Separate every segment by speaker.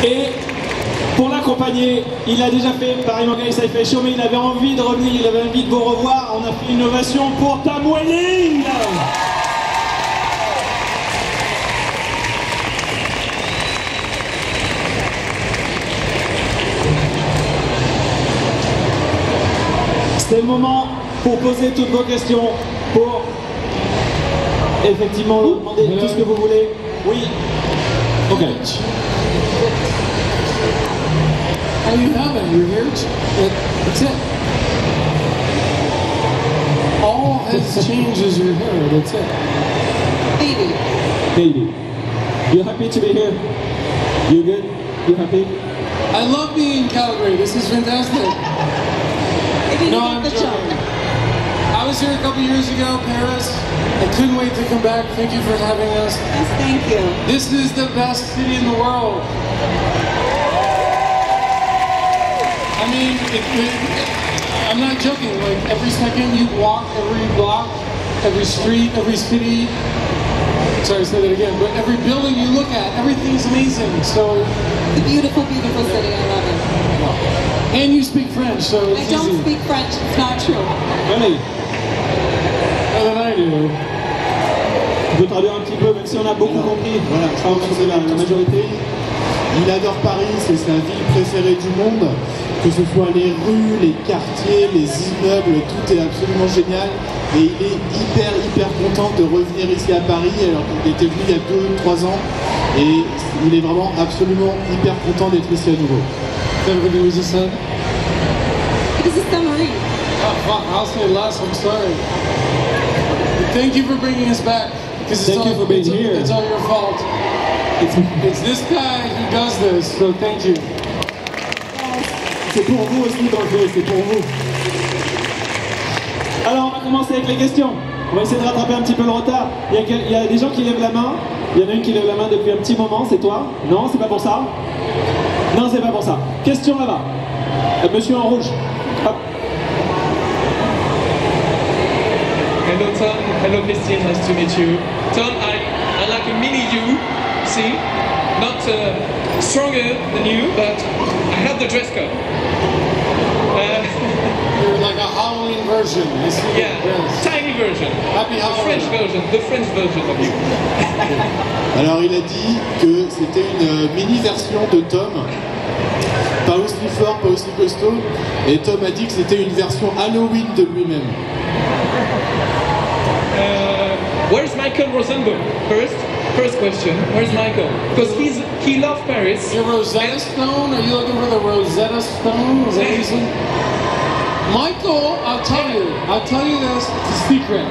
Speaker 1: Et pour l'accompagner, il a déjà fait Paris Mangaïs, ça fait chaud, mais il avait envie de revenir, il avait envie de vous revoir. On a fait une ovation pour Tom Welling. C'est le moment pour poser toutes vos questions, pour effectivement demander tout ce que vous voulez. Oui. Ok.
Speaker 2: How you have it? You're here. That's it. All has changed is your hair. That's it.
Speaker 3: Baby.
Speaker 1: Baby. You happy to be here? You good? You happy?
Speaker 2: I love being in Calgary. This is fantastic.
Speaker 3: No,
Speaker 2: I'm joking. I was here a couple years ago, Paris. I couldn't wait to come back. Thank you for having us.
Speaker 3: Yes, thank you.
Speaker 2: This is the best city in the world. I mean, I'm not joking. Like every second you walk, every block, every street, every city. Sorry, say that again. But every building you look at, everything's amazing. So,
Speaker 3: The beautiful, beautiful city. I love it.
Speaker 2: and you speak French, so it's
Speaker 3: I don't
Speaker 2: easy.
Speaker 3: speak French. It's not true.
Speaker 1: Allez,
Speaker 2: Better than I do.
Speaker 1: on peut traduire un petit peu, même si on a beaucoup compris.
Speaker 4: Voilà,
Speaker 1: Je pense que c'est la majorité.
Speaker 4: Il adore Paris, c'est sa ville préférée du monde, que ce soit les rues, les quartiers, les immeubles, tout est absolument génial. Et il est hyper content de revenir ici à Paris, alors qu'il était venu il y a 2-3 ans. Et il est vraiment absolument hyper content d'être ici à nouveau.
Speaker 2: Everybody was just said.
Speaker 3: It is a submarine.
Speaker 2: Oh, fuck, I'll say less, I'm sorry. Thank you for bringing us back. Because
Speaker 1: Thank you for being here.
Speaker 2: It's all your fault. It's this guy who does this, so thank you.
Speaker 1: C'est pour vous aussi, Dangereux, c'est pour vous. Alors, on va commencer avec les questions. On va essayer de rattraper un petit peu le retard. Il y a des gens qui lèvent la main. Il y en a une qui lève la main depuis un petit moment, c'est toi? Non, c'est pas pour ça? Non, c'est pas pour ça. Question là-bas. Monsieur en rouge. Hop.
Speaker 5: Hello Tom, hello Christine, nice to meet you. Tom, I like a mini you, see? Not stronger than you, but I have the dress code.
Speaker 2: You're like a Halloween version. I see the
Speaker 5: Yeah,
Speaker 2: dress.
Speaker 5: tiny version.
Speaker 2: Happy
Speaker 5: The
Speaker 2: Halloween.
Speaker 5: French version of you.
Speaker 4: Alors il a dit que c'était une mini-version de Tom, pas aussi fort, pas aussi costaud, et Tom a dit que c'était une version Halloween de lui-même.
Speaker 5: Where's Michael Rosenbaum? First question. Where's Michael? Because he loves Paris.
Speaker 2: Your Rosetta Stone? Are you looking for the Rosetta Stone? Is that what you said? Michael, I'll tell you this, it's a secret.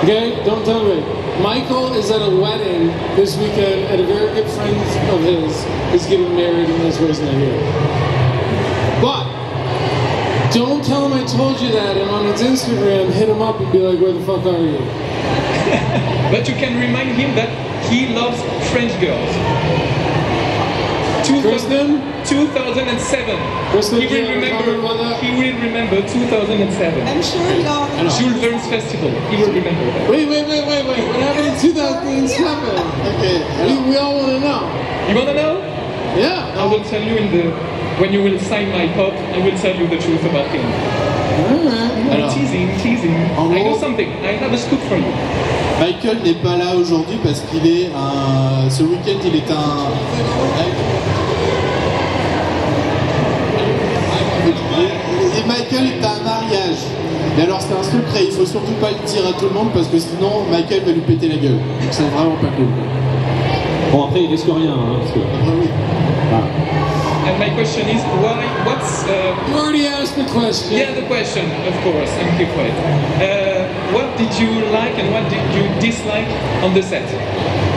Speaker 2: Okay, don't tell me. Michael is at a wedding this weekend at a very good friend of his is getting married and that's why he's not here. But don't tell him I told you that, and on his Instagram, hit him up and be like, where the fuck are you?
Speaker 5: But you can remind him that he loves French girls.
Speaker 2: Kristen?
Speaker 5: 2007.
Speaker 2: Kristen,
Speaker 5: He
Speaker 2: do you
Speaker 5: will
Speaker 2: have a comment about that?
Speaker 5: remember 2007.
Speaker 3: I'm sure y'all.
Speaker 5: Jules Verne's Festival. He will remember that.
Speaker 2: Wait. What happened in 2007?
Speaker 4: Okay,
Speaker 2: We all want to know.
Speaker 5: You wanna know?
Speaker 2: Yeah.
Speaker 5: I will tell you when you will sign my pop. I will tell you the truth about him.
Speaker 2: Alright.
Speaker 4: Alors,
Speaker 5: Teasing.
Speaker 4: en
Speaker 5: I know
Speaker 4: gros-
Speaker 5: something. I have a scoop for you.
Speaker 4: Michael n'est pas là aujourd'hui parce qu'il est ce week-end il est et Michael est à un mariage. Mais alors c'est un secret, il faut surtout pas le dire à tout le monde parce que sinon Michael va lui péter la gueule. Donc c'est vraiment pas cool.
Speaker 1: Bon, après, il risque rien. Hein, parce que...
Speaker 4: Ah oui.
Speaker 1: Voilà.
Speaker 5: And my question is, what's
Speaker 2: You already asked the question.
Speaker 5: yeah, the question, of course, and keep quiet. What did you like and what did you dislike on the set?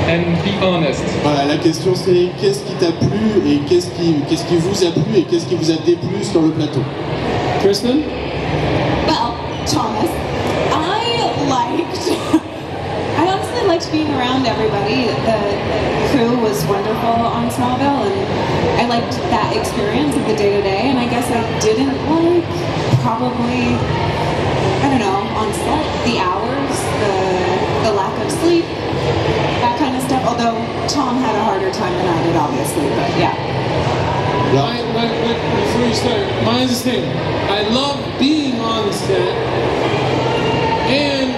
Speaker 5: And be honest.
Speaker 4: Voilà, la question c'est qu'est-ce qui t'a plu et qu'est-ce qui vous a plu et qu'est-ce qui vous a déplu sur le plateau.
Speaker 2: Kristen?
Speaker 3: Well, Thomas, I honestly liked being around everybody. The crew was wonderful on Smallville, and I liked that experience of the day-to-day, and I guess I didn't like, probably, I don't know, on set, the hours, the lack of sleep, that kind of stuff. Although Tom had a harder time than I did, obviously, but yeah.
Speaker 2: Before you start, mine's the same. I love being on set, and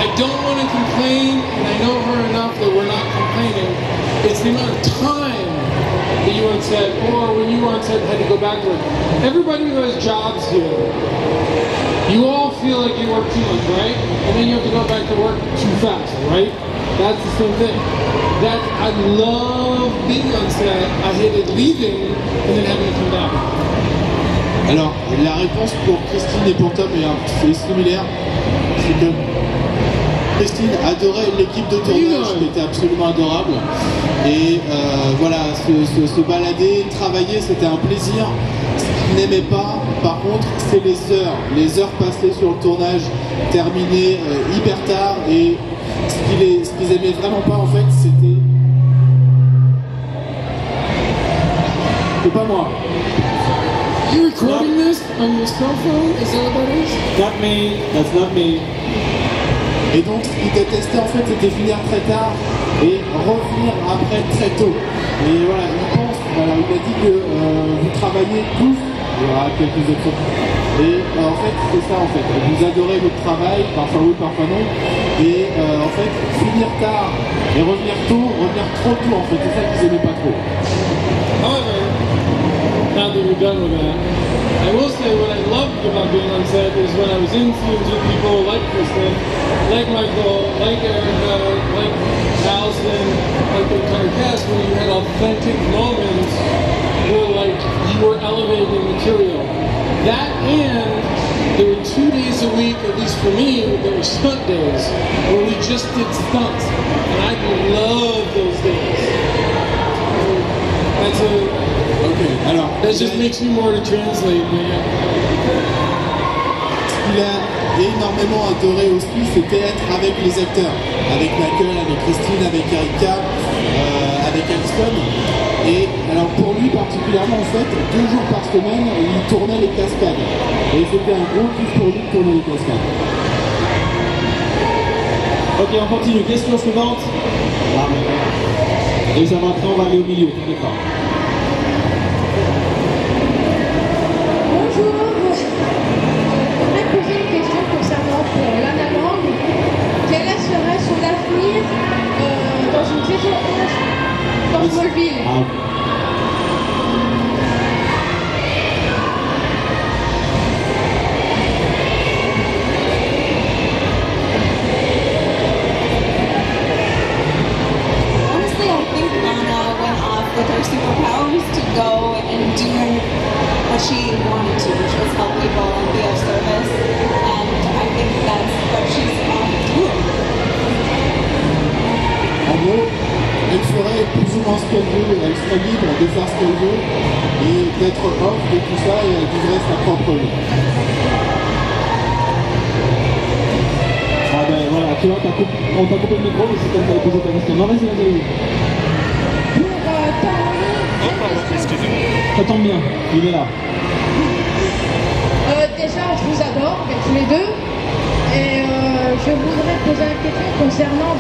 Speaker 2: I don't want to complain, and I know her enough that we're not complaining. It's the amount of time that you were on set, or when you were on set had to go back to work. Everybody who has jobs here, you all feel like you work too much, right? And then you have to go back to work too fast, right? That's the same thing. I love being on set. I hated leaving and then having to come back.
Speaker 4: Alors, la réponse pour Christine et pour Tom est similaire. C'est que Christine adorait l'équipe de tournage qui était absolument adorable. Et voilà, se balader, travailler, c'était un plaisir. Ce qu'ils n'aimaient pas, par contre, c'est les heures. Les heures passées sur le tournage, terminées hyper tard. Et ce qu'ils aimaient vraiment pas, en fait, c'était... C'est pas moi.
Speaker 2: You recording this on your cell phone? Is that what that is?
Speaker 1: Not me, that's not me.
Speaker 4: Et donc, ce qu'il détestait en fait, c'était finir très tard et revenir après très tôt. Et voilà, il pense, alors il a dit que vous travaillez tous, il y aura quelques exceptions. Et en fait, c'est ça en fait. Vous adorez votre travail, parfois oui, parfois non. Et en fait, finir tard et revenir tôt, revenir trop tôt en fait, c'est ça qu'ils aimaient pas trop.
Speaker 2: However, now that we're done with that, I will say what I loved about being on set is when I was in scenes with people like Kristen, like Michael, like Erica, like Allison, like the entire cast, when you had authentic moments where like you were elevating material. That and there were 2 days a week, at least for me, there were stunt days where we just did stunts, and I love those days. That's a...
Speaker 4: Okay, alors,
Speaker 2: that just makes me more to translate, man.
Speaker 4: Ce qu'il a énormément adoré aussi, c'était être avec les acteurs. Avec Michael, avec Christine, avec Erika, avec Alston. Et alors pour lui particulièrement, en fait, 2 jours par semaine, il tournait les cascades. Et c'était un gros kiff pour lui de tourner les cascades.
Speaker 1: Ok, on continue. Question suivante. Et ça va, après on va aller au milieu, t'inquiète pas.
Speaker 6: Bonjour, je voudrais poser une question concernant l'Anna Lang. Quel serait son avenir dans une saison 11 dans Smallville?
Speaker 3: Honestly, I think Lana went off with her superpowers to go and do what she wanted to, which was help people and be of service. And I think that's what she's doing.
Speaker 4: En gros, elle ferait plus ou moins ce qu'elle veut, elle serait libre de faire ce qu'elle veut et d'être off de tout ça et elle vivrait sa propre vie.
Speaker 1: Ah ben voilà, tu vois, on t'a coupé le micro, mais c'est comme ça, posé ta question. Non, vas-y, vas-y. Ça tombe bien, il est là.
Speaker 6: Déjà, je vous adore, tous les deux. Et je voudrais poser une question concernant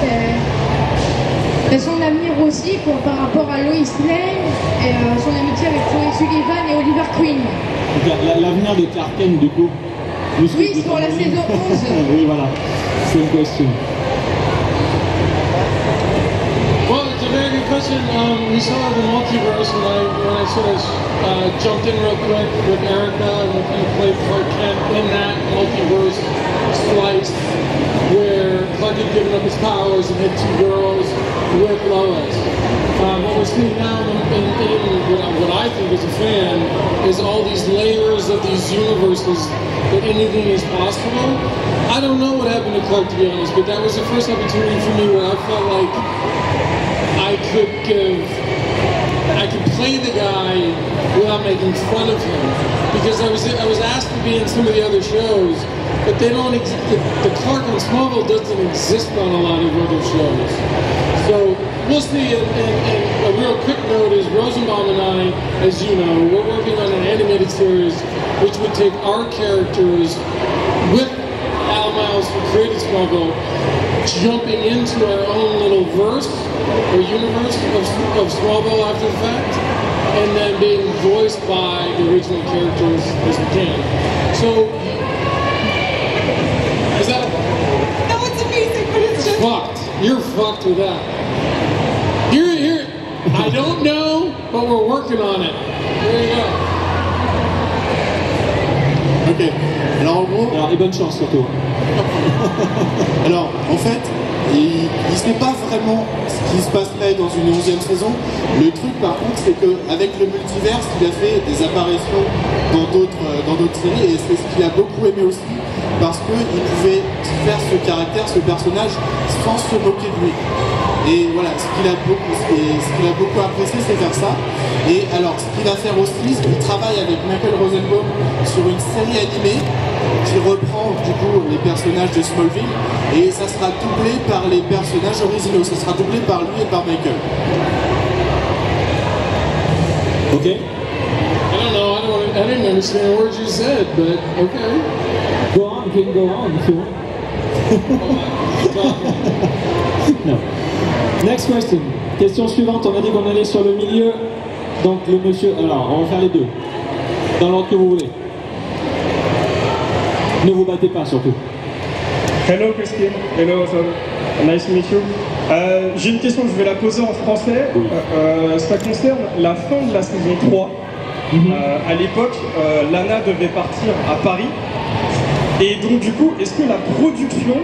Speaker 6: son avenir aussi par rapport à Lois Lane et son amitié avec Troy Sullivan et Oliver Queen.
Speaker 1: L'avenir de Clark Kent, du coup.
Speaker 6: Oui, pour la saison 11.
Speaker 1: Oui, voilà. C'est une question.
Speaker 2: Well, it's a very good question. We saw the multiverse when I sort of jumped in real quick with Erica and played Clark Kent in that multiverse slice where Clark had given up his powers and had 2 girls with Lois. What we're seeing now in what I think as a fan is all these layers of these universes that anything is possible. I don't know what happened to Clark, to be honest, but that was the first opportunity for me where I felt like I could play the guy without making fun of him, because I was asked to be in some of the other shows, but they don't the Clark on Smallville doesn't exist on a lot of other shows. So we'll see. And a real quick note is Rosenbaum and I, as you know, we're working on an animated series which would take our characters with Al Miles, who created Smallville, jumping into our own little verse or universe of Smallville after the fact, and then being voiced by the original characters as we can. So, is that?
Speaker 3: No, it's amazing, but it's just
Speaker 2: Fucked. You're fucked with that. Here. I don't know, but we're working on it. There you go.
Speaker 4: Ok, alors en gros,
Speaker 1: Alors, et bonne chance surtout.
Speaker 4: alors en fait, il ne sait pas vraiment ce qui se passerait dans une 11e saison. Le truc par contre, c'est qu'avec le multiverse, il a fait des apparitions dans d'autres séries et c'est ce qu'il a beaucoup aimé aussi parce qu'il pouvait faire ce caractère, ce personnage sans se moquer de lui. Et voilà, ce qu'il a beaucoup apprécié, c'est faire ça. Et alors, ce qu'il va faire aussi, il travaille avec Michael Rosenbaum sur une série animée qui reprend du coup les personnages de Smallville et ça sera doublé par les personnages originaux. Ça sera doublé par lui et par Michael.
Speaker 1: Ok.
Speaker 2: I don't know. I didn't understand a word you said, but okay.
Speaker 1: Go on, you can go on if you want. No. Next question. Question suivante. On a dit qu'on allait sur le milieu. Donc le monsieur. Alors, on va faire les deux. Dans l'ordre que vous voulez. Ne vous battez pas surtout.
Speaker 7: Hello Christine, hello Tom, nice to meet you. J'ai une question, je vais la poser en français.
Speaker 1: Oui.
Speaker 7: Ça concerne la fin de la saison 3. À l'époque, Lana devait partir à Paris. Et donc du coup, est-ce que la production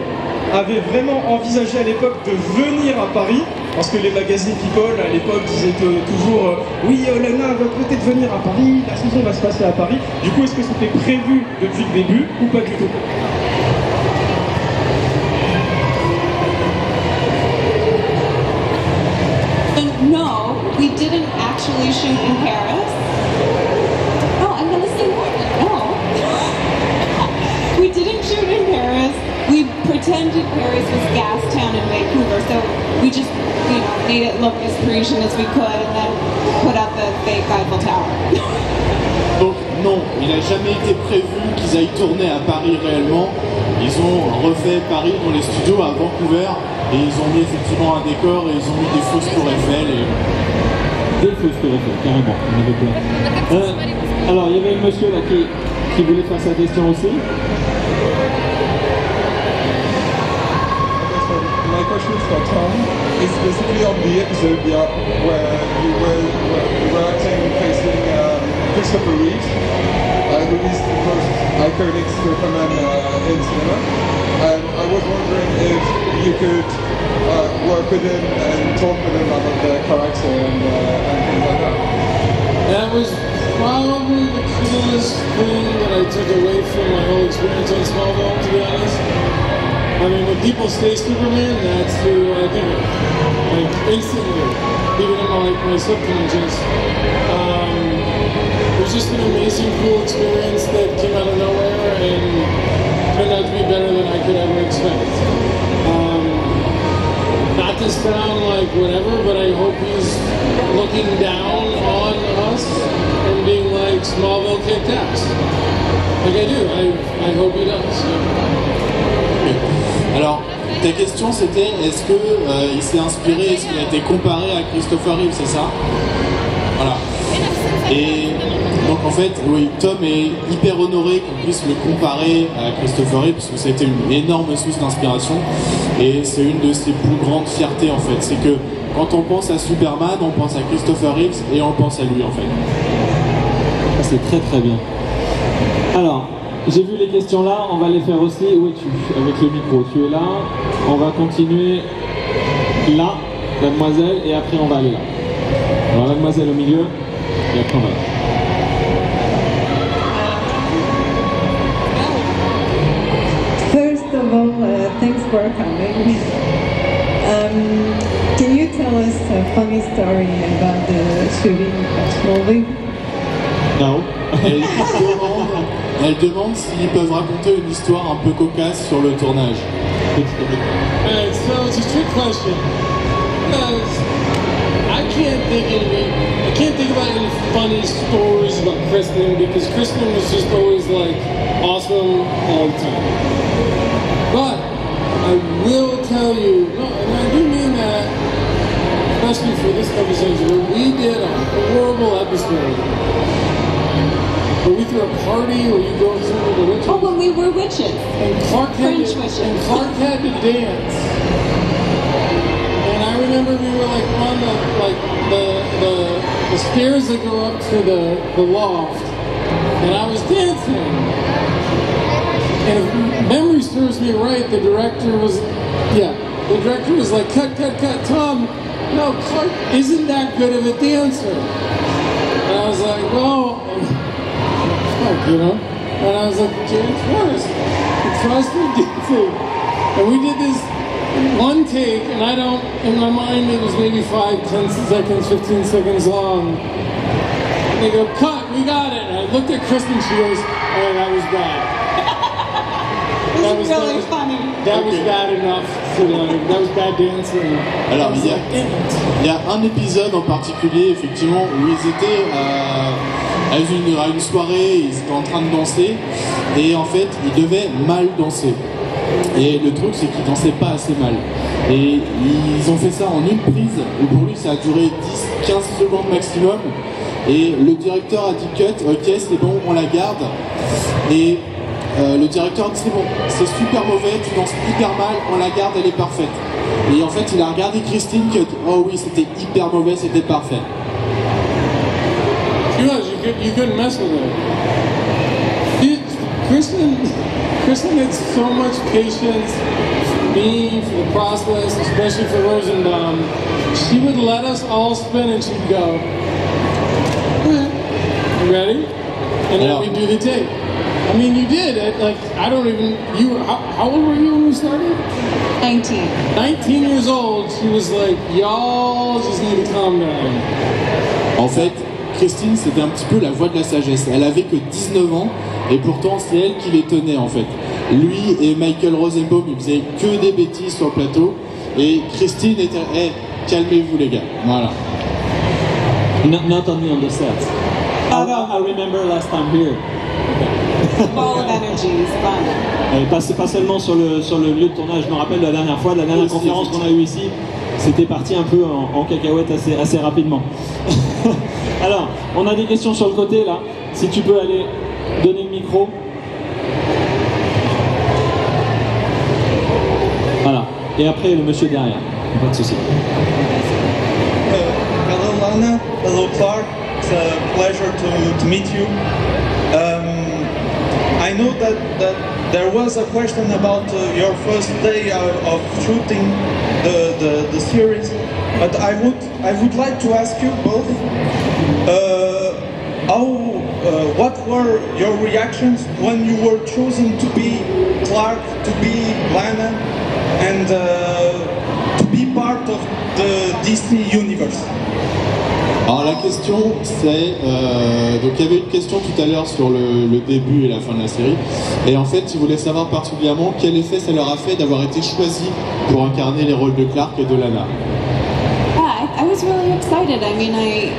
Speaker 7: avait vraiment envisagé à l'époque de venir à Paris? Parce que les magazines People à l'époque disaient toujours oui, Lana va peut-être venir à Paris, la saison va se passer à Paris. Du coup, est-ce que c'était prévu depuis le début ou pas du tout?
Speaker 3: no, we didn't actually shoot in Paris. Oh, I'm gonna say more. No. We didn't shoot in Paris. We pretended Paris was Gastown in Vancouver, so we just, made it look as Parisian as we could and then put up the fake Eiffel Tower.
Speaker 4: Donc non, il n'a jamais été prévu qu'ils aillent tourner à Paris réellement. Ils ont refait Paris dans les studios à Vancouver et ils ont mis effectivement un décor et ils ont mis des fausses tours Eiffel.
Speaker 1: Des fausses tours Eiffel, carrément. On avait plein. Alors, il y avait un monsieur là qui voulait faire sa question aussi.
Speaker 8: My question is for Tom. It's basically on the episode where you were acting facing Christopher Reeve, who is the most iconic Superman in cinema. And I was wondering if you could work with him and talk with him about the character and things like that.
Speaker 2: That was probably the coolest thing that I took away from my whole experience on Smallville, to be honest. I mean, when people say Superman, that's who I think of. Like, instantly. Even in my subconscious. It was just an amazing, cool experience that came out of nowhere and turned out to be better than I could ever expect. Not to sound like whatever, but I hope he's looking down on us and being like, Smallville kicked ass. Like I do. I hope he does.
Speaker 4: Alors, ta question c'était est-ce qu'il s'est inspiré, est-ce qu'il a été comparé à Christopher Reeve, c'est ça? Voilà. Et donc en fait, oui, Tom est hyper honoré qu'on puisse le comparer à Christopher Reeve parce que c'était une énorme source d'inspiration et c'est une de ses plus grandes fiertés en fait. C'est que quand on pense à Superman, on pense à Christopher Reeve et on pense à lui en fait.
Speaker 1: Ça, c'est très très bien. Alors, j'ai vu les questions là, on va les faire aussi. Où es-tu? Avec le micro, tu es là. On va continuer là, mademoiselle, et après on va aller là. Alors mademoiselle au milieu, et après on va là.
Speaker 9: First of all, thanks for coming. Can you tell us a funny story about the shooting of Smallville?
Speaker 1: No.
Speaker 4: Elle demande s'ils peuvent raconter une histoire un peu cocasse sur le tournage.
Speaker 2: So it's a trick question. Because I can't think about any funny stories about Kristen because Kristen was just always like awesome all the time. But I will tell you, no, and I do mean that, especially for this episode, where we did a horrible episode. Where we threw a party, where you go through the witches.
Speaker 3: Oh, when we were witches.
Speaker 2: And Clark
Speaker 3: French witches.
Speaker 2: And Clark had to dance. And I remember we were like on the stairs that go up to the loft, and I was dancing. And if memory serves me right, the director was like, cut, Tom, no, Clark isn't that good of a dancer. And I was like, well, fuck, you know? And I was like, James Forrest, he tries to dancing. And we did this one take, and I don't, in my mind, it was maybe 5, 10 seconds, 15 seconds long. And they go, cut, we got it. And I looked at Kristen, she goes, oh, that was bad.
Speaker 3: That was really funny.
Speaker 2: That was bad enough to like, that was bad dancing.
Speaker 4: Alors, il y a un épisode en particulier, effectivement, où ils étaient à une soirée, ils étaient en train de danser, et en fait, ils devaient mal danser. Et le truc, c'est qu'ils dansaient pas assez mal. Et ils ont fait ça en une prise, et pour lui, ça a duré 10-15 secondes maximum. Et le directeur a dit cut, ok, c'est bon, on la garde. Et le directeur a dit c'est bon, c'est super mauvais, tu danses hyper mal, on la garde, elle est parfaite. Et en fait, il a regardé Christine qui a dit oh oui, c'était hyper mauvais, c'était parfait.
Speaker 2: You couldn't mess with her. Kristen had so much patience for me, for the process, especially for Rosenbaum. She would let us all spin and she'd go, okay, you ready? And then we'd do the tape. I mean, you did it. Like, I don't even. You were, how old were you when we started?
Speaker 3: 19.
Speaker 2: 19 years old. She was like, y'all just need to calm down.
Speaker 4: En fait, Christine, c'était un petit peu la voix de la sagesse. Elle avait que 19 ans, et pourtant, c'est elle qui les tenait, en fait. Lui et Michael Rosenbaum, ils faisaient que des bêtises sur le plateau, et Christine était, hey, calmez-vous, les gars. Voilà.
Speaker 1: Not only on the set. I remember last time here.
Speaker 3: Ball of energy, fun.
Speaker 1: Pas seulement sur le lieu de tournage, je me rappelle de la dernière fois, de la dernière conférence qu'on a eue ici, c'était parti un peu en cacahuète assez rapidement. Alors, on a des questions sur le côté là, si tu peux aller donner le micro. Voilà, et après le monsieur derrière, pas de souci.
Speaker 10: Hello Lana, hello Clark, it's a pleasure to meet you. I know that there was a question about your first day of shooting the series, but I would like to ask you both what were your reactions when you were chosen to be Clark, to be Lana, and to be part of the Disney universe?
Speaker 4: Alors la question c'est, donc il y avait une question tout à l'heure sur le début et la fin de la série, et en fait ils voulaient savoir particulièrement quel effet ça leur a fait d'avoir été choisis pour incarner les rôles de Clark et de Lana.
Speaker 3: Yeah, I was really excited. I mean, I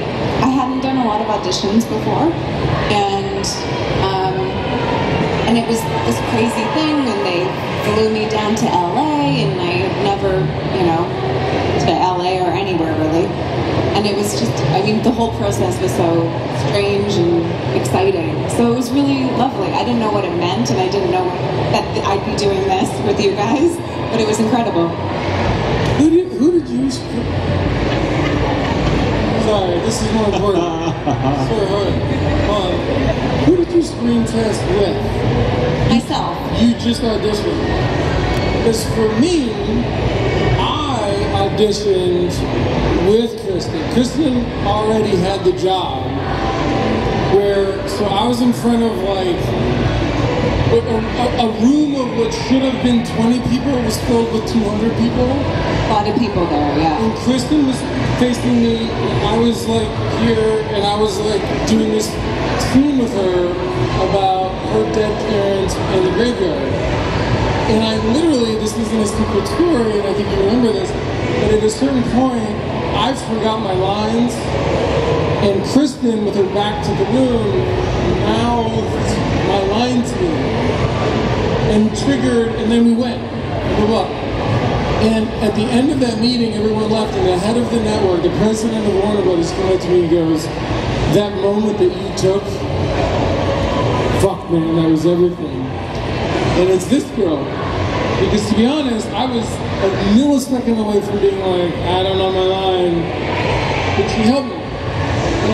Speaker 3: hadn't done a lot of auditions before, and it was this crazy thing, and they flew me down to LA, and I had never, to LA or anywhere really. And it was just, I mean, the whole process was so strange and exciting. So it was really lovely. I didn't know what it meant, and I didn't know that I'd be doing this with you guys, but it was incredible.
Speaker 2: Who did you screen? Sorry, this is more important. Sorry, who did you screen test with?
Speaker 3: Myself.
Speaker 2: You just auditioned. Because for me, I auditioned with Kristen. Kristen already had the job. So I was in front of like a room of what should have been 20 people was filled with 200 people.
Speaker 3: A lot of people there, yeah.
Speaker 2: And Kristen was facing me, and I was like here, and I was like doing this scene with her about her dead parents in the graveyard. And I literally, this isn't a secret story, and I think you remember this, but at a certain point, I forgot my lines, and Kristen, with her back to the room, mouthed my line to me, and triggered, and then we went. And at the end of that meeting, everyone left, and the head of the network, the president of Warner Brothers, came up to me and goes, "That moment that you took, fuck man, that was everything." And it's this girl. Because to be honest, I was a millisecond away from being like, I don't know my line, but she helped me.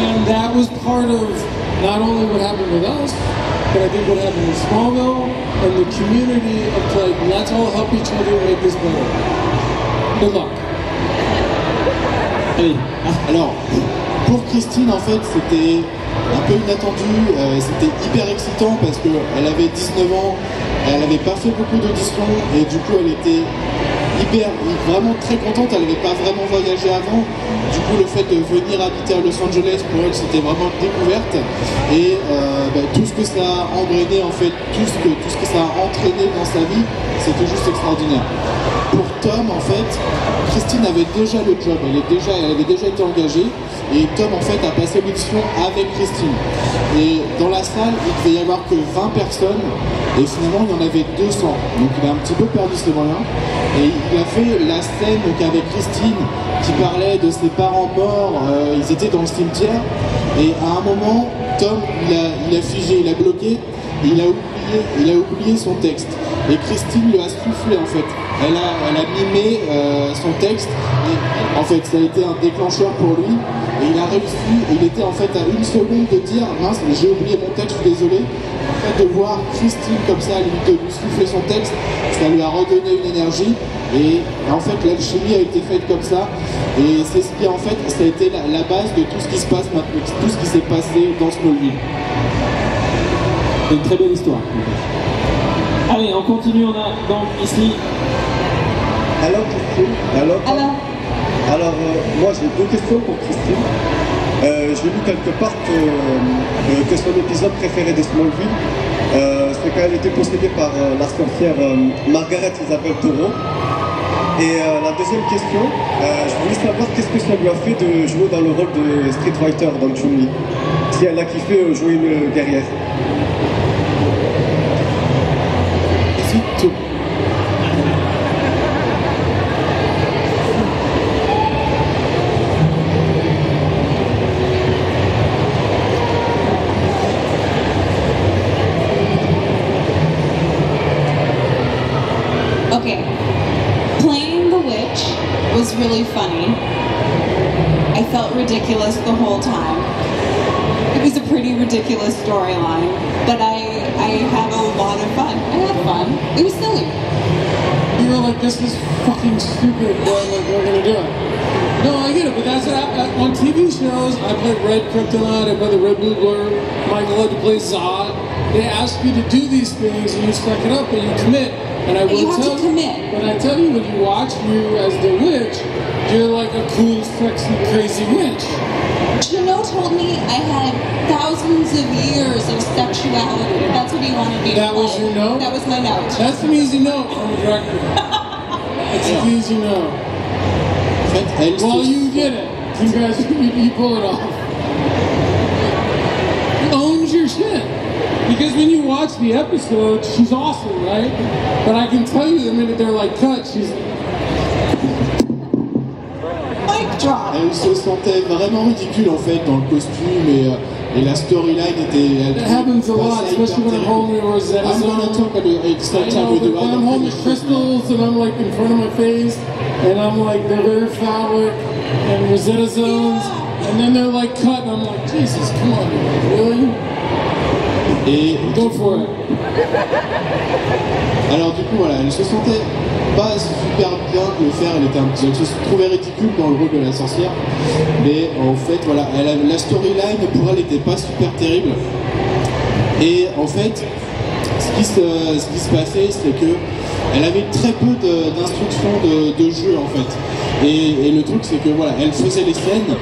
Speaker 2: And that was part of not only what happened with us, but I think what happened with Smallville and the community of like, let's all help each other make this better. Good luck.
Speaker 4: Allez, alors, pour Christine, en fait, c'était un peu inattendu, c'était hyper excitant parce qu'elle avait 19 ans, elle n'avait pas fait beaucoup d'auditions et du coup elle était vraiment très contente, elle n'avait pas vraiment voyagé avant. Du coup le fait de venir habiter à Los Angeles pour elle c'était vraiment une découverte et tout ce que ça a engrainé en fait, tout ce que ça a entraîné dans sa vie, c'était juste extraordinaire. Pour Tom en fait, Christine avait déjà le job, elle avait déjà été engagée et Tom en fait a passé l'audition avec Christine. Et dans la salle il ne devait y avoir que 20 personnes et finalement il y en avait 200, donc il a un petit peu perdu ses moyens et il a fait la scène donc, avec Christine qui parlait de ses parents morts, ils étaient dans le cimetière et à un moment Tom il a figé, il a bloqué et il a oublié son texte et Christine lui a soufflé en fait, elle a mimé son texte et en fait ça a été un déclencheur pour lui et il a réussi, il était en fait à une seconde de dire mince j'ai oublié mon texte, je suis désolé. En fait de voir Christine comme ça, de lui souffler son texte, ça lui a redonné une énergie et en fait l'alchimie a été faite comme ça et c'est ce qui en fait ça a été la base de tout ce qui se passe maintenant, tout ce qui s'est passé dans Smallville.
Speaker 1: C'est une très belle histoire. Allez, on continue, on a donc ici.
Speaker 11: Alors Christine, alors moi j'ai deux questions pour Christine. J'ai lu quelque part que son épisode préféré de Smallville, c'est quand elle était possédée par la sorcière Margaret Isabelle Toro. Et la deuxième question, je voulais savoir qu'est-ce que ça lui a fait de jouer dans le rôle de Street Fighter dans Chun-Li. Si elle a kiffé jouer une guerrière.
Speaker 3: Okay, playing the witch was really funny. I felt ridiculous the whole time. It was a pretty ridiculous storyline, but I had a lot of fun. I had fun. It was silly.
Speaker 2: You were like, this is fucking stupid, but like, we're gonna do it. No, I get it, but that's on TV shows. I played Red Kryptonite, I played the Red Blue Blur, Michael had to play Zod. They ask you to do these things and you suck it up and you commit. And I will tell you, but I tell you, when you watch you as the witch, you're like a cool, sexy, crazy witch.
Speaker 3: Juno told me I had thousands of years of sexuality. That's what he wanted me to
Speaker 2: That was your note?
Speaker 3: That was my note.
Speaker 2: That's an easy note on the record. It's an easy note. Well, you did it. Congratulations, you pulled it off. Owns your shit. Because when you watch the episode, she's awesome, right? But I can tell you the minute they're like cut, she's
Speaker 3: mic drop.
Speaker 4: Elle se sentait vraiment ridicule en fait dans le costume et la storyline était.
Speaker 2: It happens a lot, especially when I'm home with Rosetta Stone.
Speaker 4: I'm gonna talk at the time with
Speaker 2: when I'm home with crystals and I'm like in front of my face and I'm like they're very phallic and Rosetta Zones and then they're like cut and I'm like Jesus, come on, really?
Speaker 4: Et
Speaker 2: go for it.
Speaker 4: Alors du coup voilà, elle se sentait pas super bien de le faire, elle se trouvait ridicule dans le rôle de la sorcière, mais en fait voilà, la storyline pour elle n'était pas super terrible. Et en fait, ce qui se passait, c'est que elle avait très peu d'instructions de jeu en fait. Et le truc c'est que voilà, elle faisait les scènes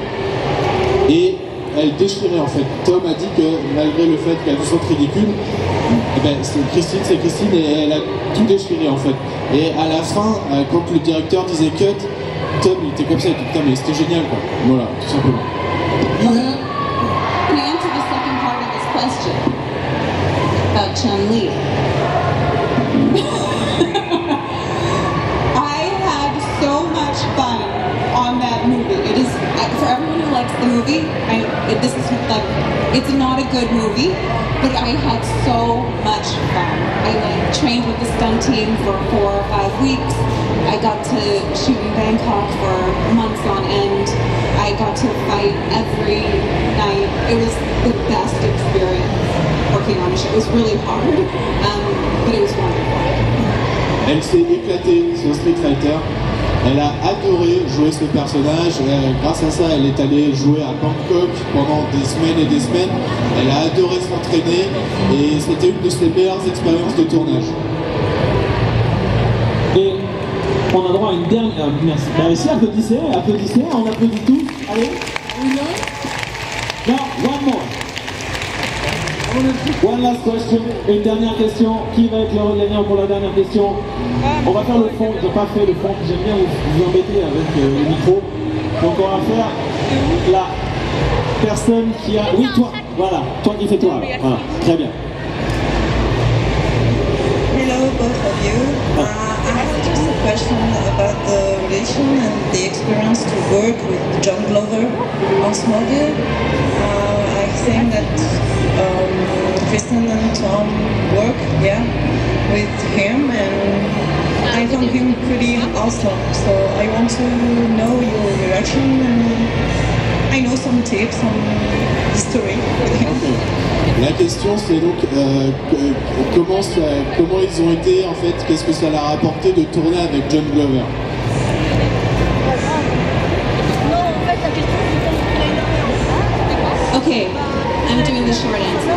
Speaker 4: et elle déchirait en fait. Tom a dit que malgré le fait qu'elle se sente ridicule, c'est Christine et elle a tout déchiré en fait. Et à la fin, quand le directeur disait cut, Tom il était comme ça, il était putain mais c'était génial quoi. Voilà, tout simplement.
Speaker 3: Can I answer the second part of this question about Chun-Li? I had the movie. It's not a good movie, but I had so much fun. I trained with the stunt team for 4 or 5 weeks. I got to shoot in Bangkok for months on end. I got to fight every night. It was the best experience working on a show. It was really hard, but it was wonderful.
Speaker 4: Elle s'est éclatée sur Street Fighter. Elle a adoré jouer ce personnage. Grâce à ça, elle est allée jouer à Bangkok pendant des semaines et des semaines. Elle a adoré s'entraîner et c'était une de ses meilleures expériences de tournage.
Speaker 1: Et on a droit à une dernière... merci. Bah, ici, applaudissez, on applaudit tous. Allez. Non, one more. One last question, une dernière question. Qui va être le gagnant pour la dernière question? On va faire le fond, j'ai pas fait le fond, j'aime bien vous embêter avec le micro. Donc on va faire la personne qui a... Oui, toi, voilà, toi qui fais toi. Voilà, très bien.
Speaker 9: Hello, both of you. I have just a question about the relation and the experience to work with John Glover on Smallville. I think that Kristen and Tom work, with him, and I found him pretty awesome. So I want to know your reaction, and I know some tips on history with him.
Speaker 4: La question c'est donc comment ils ont été en fait, qu'est-ce que ça leur a apporté de tourner avec John Glover.
Speaker 3: Okay, I'm doing the short answer.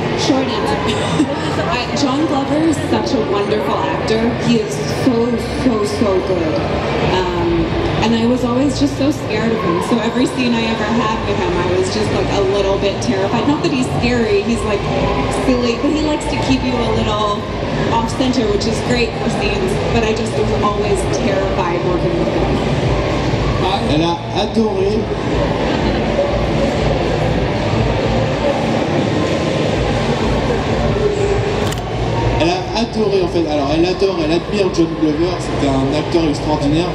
Speaker 3: John Glover is such a wonderful actor. He is so good. And I was always just so scared of him. So every scene I ever had with him, I was just like a little bit terrified. Not that he's scary, he's like silly, but he likes to keep you a little off center, which is great for scenes. But I just was always terrified working with him.
Speaker 4: Elle a adoré. Elle a adoré en fait, alors elle admire John Glover, c'était un acteur extraordinaire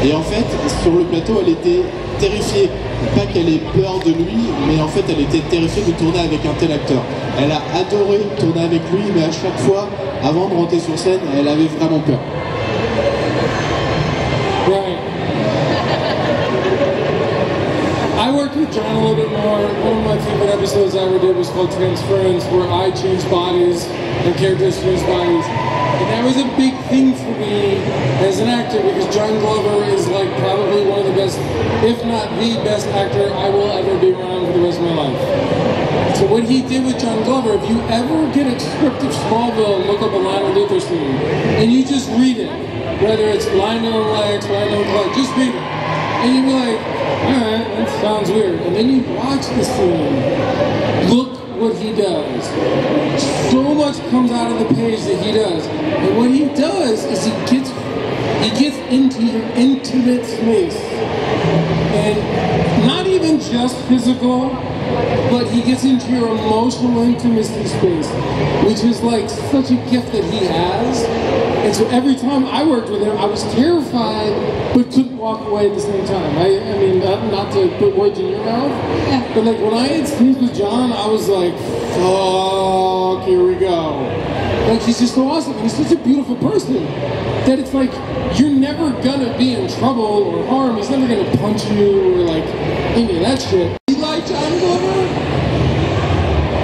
Speaker 4: et en fait sur le plateau elle était terrifiée, pas qu'elle ait peur de lui, mais en fait elle était terrifiée de tourner avec un tel acteur. Elle a adoré tourner avec lui, mais à chaque fois, avant de monter sur scène, elle avait vraiment peur.
Speaker 2: Right. I worked with John a little bit more. One of my favorite episodes I ever did was called Transference, where I changed bodies and characters changed bodies. And that was a big thing for me as an actor because John Glover is like probably one of the best, if not the best actor I will ever be around for the rest of my life. So what he did with John Glover, if you ever get a script of Smallville and look up a Lionel Luthor scene, and you just read it, whether it's Lionel and Lex, Lionel and Clark, just read it. And you'd be like, alright, that sounds weird. And then you watch the scene, look what he does. So much comes out of the page that he does. And what he does is he gets into your intimate space. And not even just physical, but he gets into your emotional intimacy space, which is like such a gift that he has. And so every time I worked with him, I was terrified, but couldn't walk away at the same time. I mean, not to put words in your mouth, but like when I had scenes with John, I was like, fuck, here we go. Like, he's just so awesome, and he's such a beautiful person, that it's like, you're never gonna be in trouble or harm. He's never gonna punch you or like any of that shit. You like John Glover?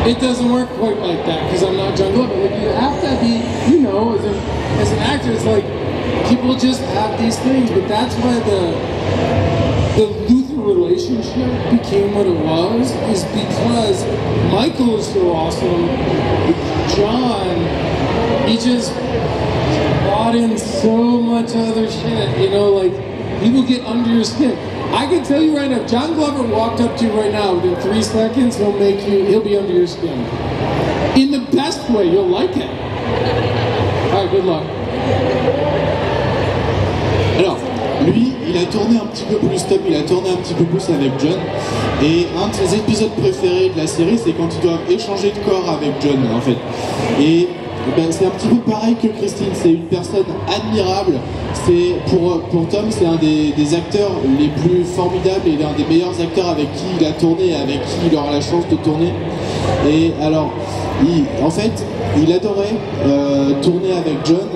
Speaker 2: It doesn't work quite like that, because I'm not John Glover. Like, you have to be, you know, as an actor, it's like, people just have these things, but that's why the Luthor relationship became what it was, is because Michael is so awesome, John, he just brought in so much other shit, you know, like, people get under your skin. I can tell you right now, if John Glover walked up to you right now, within 3 seconds, he'll be under your skin. In the best way, you'll like it. Alright, good luck.
Speaker 4: Alors, lui, il a tourné un petit peu plus stop, il a tourné un petit peu plus avec John. Et un de ses épisodes préférés de la série, c'est quand ils doivent échanger de corps avec John, en fait. Et ben, c'est un petit peu pareil que Christine, c'est une personne admirable. Pour Tom, c'est un des acteurs les plus formidables et l'un des meilleurs acteurs avec qui il a tourné et avec qui il aura la chance de tourner. Et alors, en fait, il adorait tourner avec John,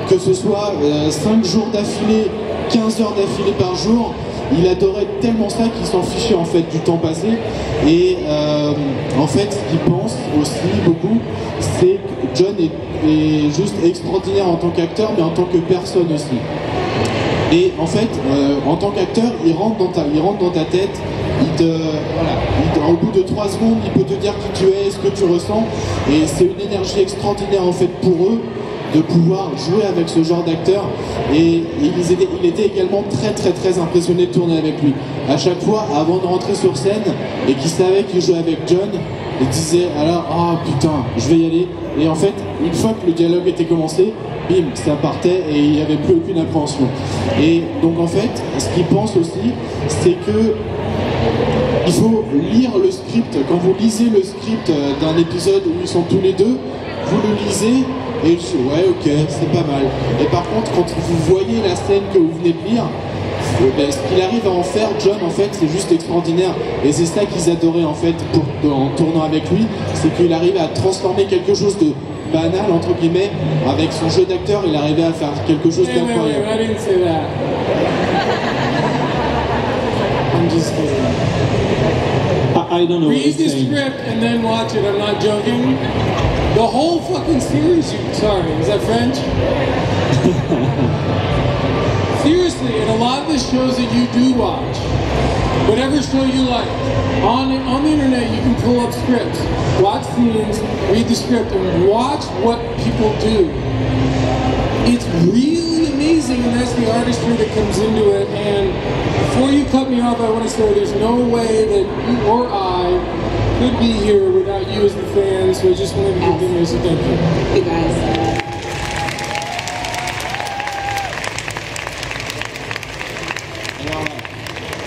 Speaker 4: que ce soit 5 jours d'affilée, 15 heures d'affilée par jour. Il adorait tellement ça qu'il s'en fichait en fait du temps passé. Et en fait, ce qu'il pense aussi beaucoup, c'est que John est juste extraordinaire en tant qu'acteur, mais en tant que personne aussi. Et en fait, en tant qu'acteur, il rentre dans ta tête. Au bout de 3 secondes, il peut te dire qui tu es, ce que tu ressens. Et c'est une énergie extraordinaire en fait pour eux de pouvoir jouer avec ce genre d'acteur. Et il était également très impressionné de tourner avec lui. À chaque fois, avant de rentrer sur scène et qu'il savait qu'il jouait avec John, il disait alors oh putain, je vais y aller. Et en fait, une fois que le dialogue était commencé, bim, ça partait et il n'y avait plus aucune appréhension. Et donc en fait, ce qu'il pense aussi, c'est que il faut lire le script. Quand vous lisez le script d'un épisode où ils sont tous les deux, vous le lisez et ouais, ok, c'est pas mal. Et par contre, quand vous voyez la scène que vous venez de lire, ben, ce qu'il arrive à en faire, John, en fait, c'est juste extraordinaire. Et c'est ça qu'ils adoraient, en fait, en tournant avec lui, c'est qu'il arrivait à transformer quelque chose de banal, entre guillemets, avec son jeu d'acteur, il arrivait à faire quelque chose d'incroyable.
Speaker 2: I didn't say that. I'm just kidding.
Speaker 1: I don't know what
Speaker 2: Read
Speaker 1: he's
Speaker 2: the
Speaker 1: saying.
Speaker 2: script and then watch it. I'm not joking. The whole fucking series. Sorry, is that French? Seriously, and a lot of the shows that you do watch, whatever show you like, on the internet you can pull up scripts, watch scenes, read the script, and watch what people do. It's really amazing, and that's the artistry that comes into it. And before you cut me off, I want to say there's no way that you or I could be here without you as the fans. So I just wanted to give them a thank you.
Speaker 3: You guys.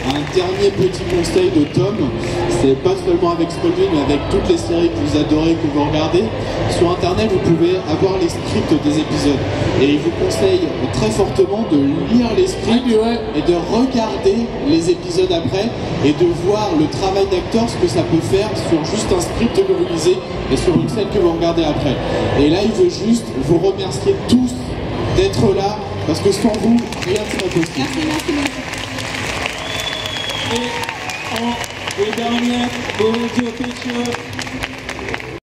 Speaker 4: Un dernier petit conseil de Tom, c'est pas seulement avec Smallville, mais avec toutes les séries que vous adorez, que vous regardez. Sur internet, vous pouvez avoir les scripts des épisodes. Et il vous conseille très fortement de lire les scripts et de regarder les épisodes après et de voir le travail d'acteur, ce que ça peut faire sur juste un script que vous lisez et sur une scène que vous regardez après. Et là, il veut juste vous remercier tous d'être là, parce que sans vous, rien ne serait possible.
Speaker 1: Et dernière, picture.